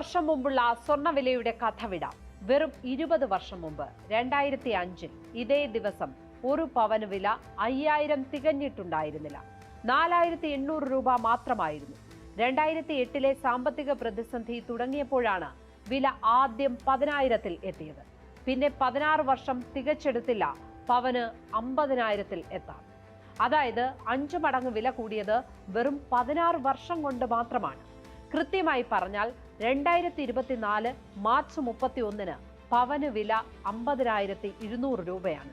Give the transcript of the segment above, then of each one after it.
വർഷം മുമ്പുള്ള സ്വർണ്ണവിലയുടെ കഥ വിടാം. വെറും 20 വർഷം മുമ്പ് 2005 ഇതേ ദിവസം ഒരു പവന് വില 5000 തികഞ്ഞിട്ടുണ്ടായിരുന്നില്ല. 4800 രൂപ മാത്രമായിരുന്നു. 2008 സാമ്പത്തിക പ്രതിസന്ധി തുടങ്ങിയപ്പോഴാണ് വില ആദ്യം 10000-ൽ എത്തിയത്. പിന്നെ 16 വർഷം തികച്ചെടുത്തില്ല പവന് 50000-ൽ എത്താം. അതായത് 5 മടങ്ങ് വില കൂടിയത് വെറും 16 വർഷം കൊണ്ട് മാത്രമാണ്. കൃത്യമായി പറഞ്ഞാൽ 2024 മാർച്ച് 31-ന് പവന് വില 50200 രൂപയാണ്.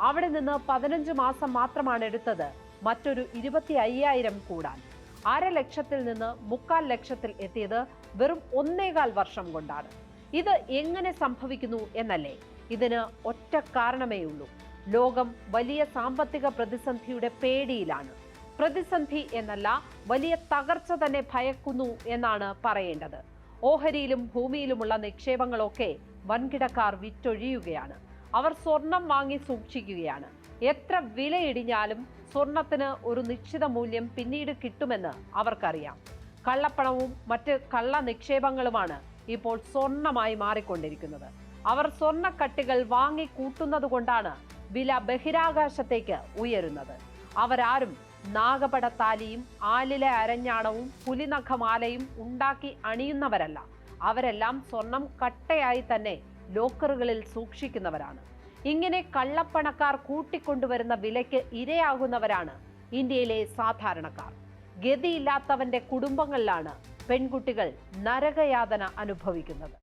അവിടെ നിന്ന് 15 മാസം മാത്രമാണ് എടുത്തത് മറ്റൊരു 25000 കൂടാൻ. 500,000-ൽ നിന്ന് 350,000-ൽ എത്തിയത് വെറും 1.25 വർഷം കൊണ്ടാണ്. ഇത് എങ്ങനെ സംഭവിക്കുന്നു എന്നല്ലേ? ഇതിന് ഒറ്റ കാരണമേ ഉള്ളൂ. ലോകം വലിയ സാമ്പത്തിക പ്രതിസന്ധിയുടെ പേടിയിലാണ്. പ്രതിസന്ധി എന്നല്ല, വലിയ തകർച്ച തന്നെ ഭയക്കുന്നു എന്നാണ് പറയേണ്ടത്. ഓഹരിയിലും ഭൂമിയിലുമുള്ള നിക്ഷേപങ്ങളൊക്കെ വൻകിടക്കാർ വിറ്റൊഴിയുകയാണ്. അവർ സ്വർണം വാങ്ങി സൂക്ഷിക്കുകയാണ്. എത്ര വിലയിടിഞ്ഞാലും സ്വർണത്തിന് ഒരു നിശ്ചിത മൂല്യം പിന്നീട് കിട്ടുമെന്ന് അവർക്കറിയാം. കള്ളപ്പണവും മറ്റ് കള്ള നിക്ഷേപങ്ങളുമാണ് ഇപ്പോൾ സ്വർണമായി മാറിക്കൊണ്ടിരിക്കുന്നത്. അവർ സ്വർണ്ണക്കട്ടികൾ വാങ്ങി കൂട്ടുന്നത് കൊണ്ടാണ് വില ബഹിരാകാശത്തേക്ക് ഉയരുന്നത്. അവരാരും നാഗപടത്താലിയും ആലിലെ അരഞ്ഞാണവും പുലിനഖമാലയും ഉണ്ടാക്കി അണിയുന്നവരല്ല. അവരെല്ലാം സ്വർണം കട്ടയായി തന്നെ ലോക്കറുകളിൽ സൂക്ഷിക്കുന്നവരാണ്. ഇങ്ങനെ കള്ളപ്പണക്കാർ കൂട്ടിക്കൊണ്ടുവരുന്ന വിലയ്ക്ക് ഇരയാകുന്നവരാണ് ഇന്ത്യയിലെ സാധാരണക്കാർ. ഗതിയില്ലാത്തവന്റെ കുടുംബങ്ങളിലാണ് പെൺകുട്ടികൾ നരകയാതന അനുഭവിക്കുന്നത്.